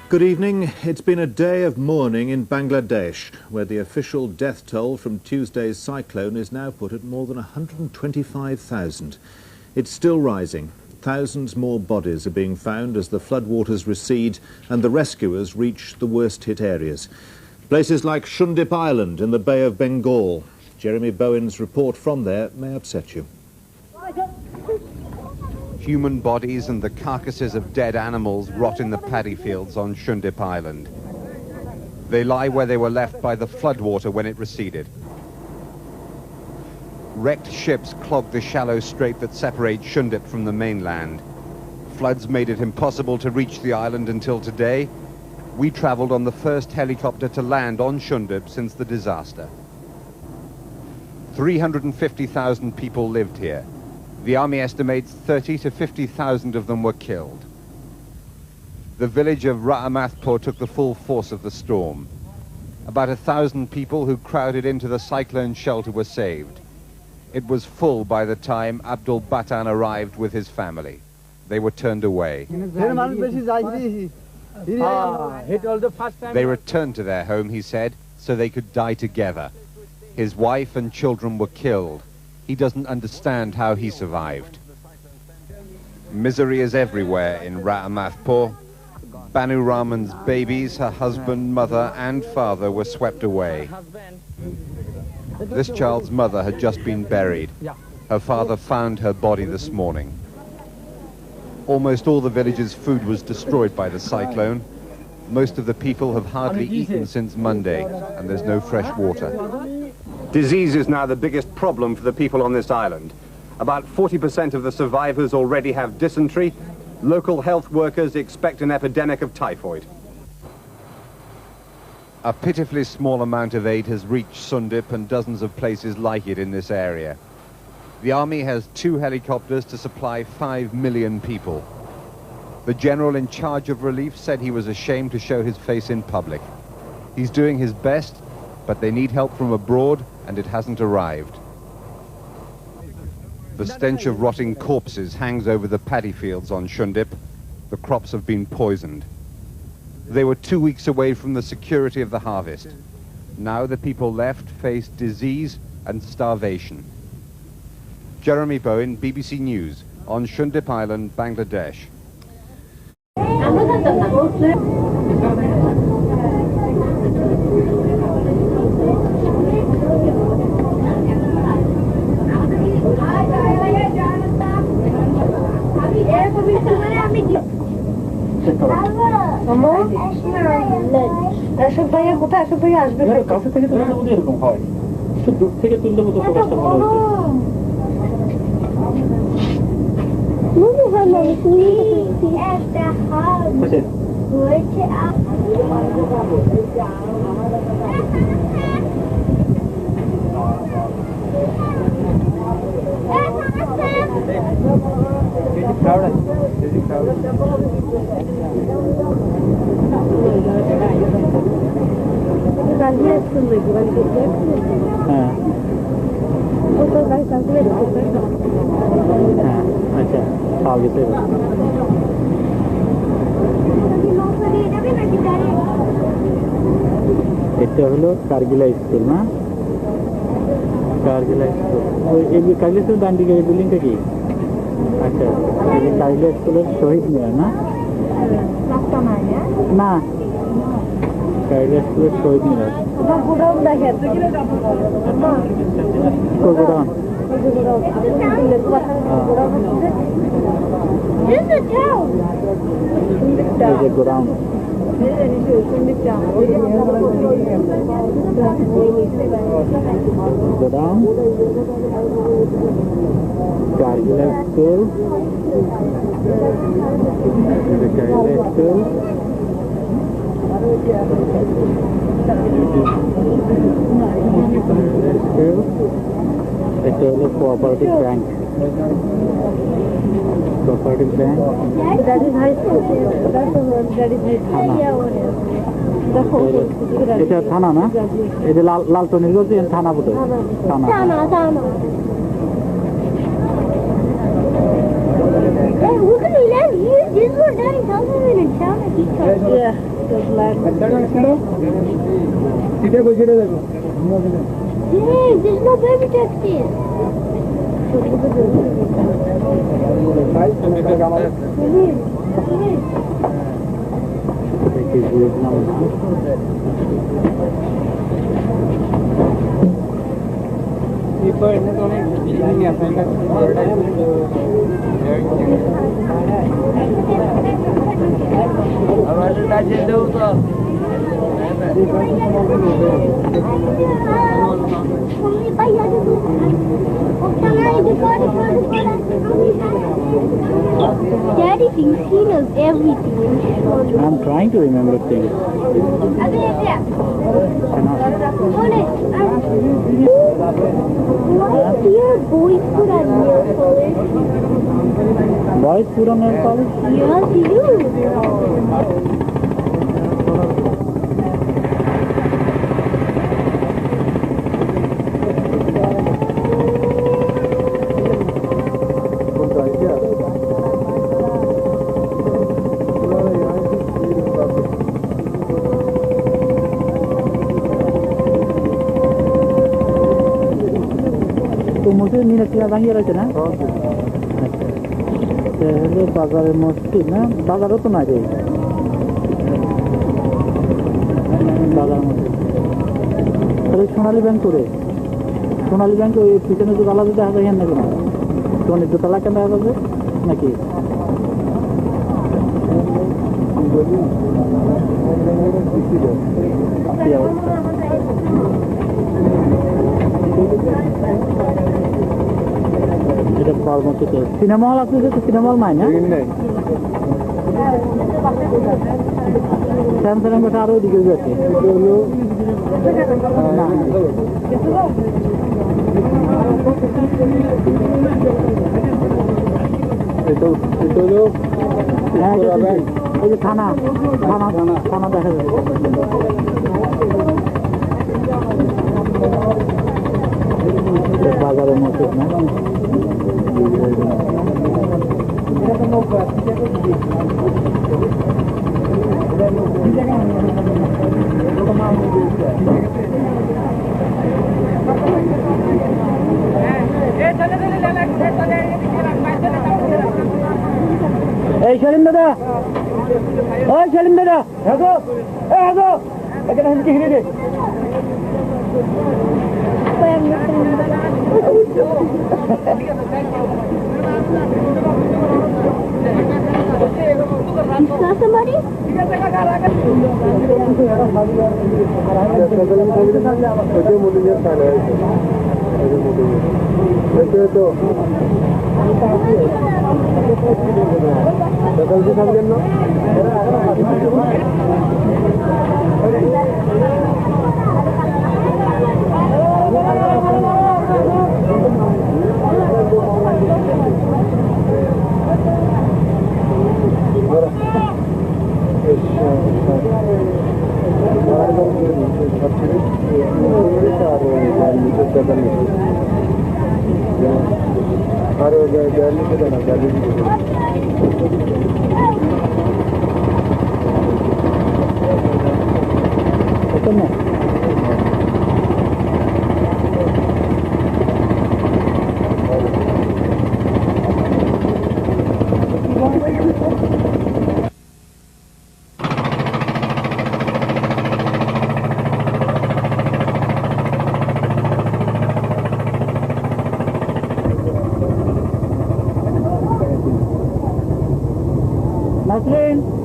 Good evening. It's been a day of mourning in Bangladesh, where the official death toll from Tuesday's cyclone is now put at more than 125,000. It's still rising. Thousands more bodies are being found as the floodwaters recede and the rescuers reach the worst-hit areas. Places like Shundip Island in the Bay of Bengal. Jeremy Bowen's report from there may upset you. Human bodies and the carcasses of dead animals rot in the paddy fields on Shundip Island. They lie where they were left by the floodwater when it receded. Wrecked ships clogged the shallow strait that separates Shundip from the mainland. Floods made it impossible to reach the island until today. We traveled on the first helicopter to land on Shundip since the disaster. 350,000 people lived here. The army estimates 30 to 50,000 of them were killed. The village of Ra'amathpur took the full force of the storm. About 1,000 people who crowded into the cyclone shelter were saved. It was full by the time Abdul Batan arrived with his family. They were turned away. They returned to their home, he said, so they could die together. His wife and children were killed. He doesn't understand how he survived. Misery is everywhere in Ra'amathpur. Banu Rahman's babies, her husband, mother and father were swept away. This child's mother had just been buried. Her father found her body this morning. Almost all the village's food was destroyed by the cyclone. Most of the people have hardly eaten since Monday, and there's no fresh water. Disease is now the biggest problem for the people on this island. About 40% of the survivors already have dysentery. Local health workers expect an epidemic of typhoid. A pitifully small amount of aid has reached Shundip and dozens of places like it in this area. The army has 2 helicopters to supply 5 million people. The general in charge of relief said he was ashamed to show his face in public. He's doing his best, but they need help from abroad, and it hasn't arrived. The stench of rotting corpses hangs over the paddy fields on Shundip. The crops have been poisoned. They were 2 weeks away from the security of the harvest. Now the people left face disease and starvation. Jeremy Bowen, BBC News, on Shundip Island, Bangladesh. এটা হলো কারগিলা school না কারগিলা school ওই এই কারগিলা school ডান দিকে এই বিল্ডিংটা কি আচ্ছা এই কারগিলা স্কুলের শহীদ মিনার না না কারগিলা স্কুলের শহীদ মিনার গোডাউন দেখে godown godown Godown, Kargila School, the Kargila School, it's a cooperative bank. Cooperative bank. That is high school. That is high school. এটা থানা না এটা লালটনির গতি থানা বটে থানা থানা Hey, look at me, this was 9,000 in town. Yeah. Because land. Hey, there's no baby taxis. Daddy thinks he knows everything. I'm trying to remember things. Why do your boys put on nail polish? Boys put on nail polish? Yes, you do. মসজিদ মিনাকিরা ভাঙিয়ে রয়েছে না? আচ্ছা হলো বাজারের মসজিদ না? বাজারও তো না রে বাজার মসজিদ তাহলে সোনালী ব্যাংক করে সোনালী ব্যাংক ওই পিছনে যে বালা দেখা যায় না কেন সোনালী দোতলা কেন দেখা যাবে নাকি এটা কর্মসূচি সিনেমা হল আছে তো সিনেমা হল নাই না স্যামসাং কথা আরো দিকে যাচ্ছে এই যে থানা থানা থানা দেখা যায় বাজারের মসজিদ না এই সেলিম দাদা ওই সেলিম দাদা হাগো এ হাগো এখানে কি হিরে দে somebody? Nasrin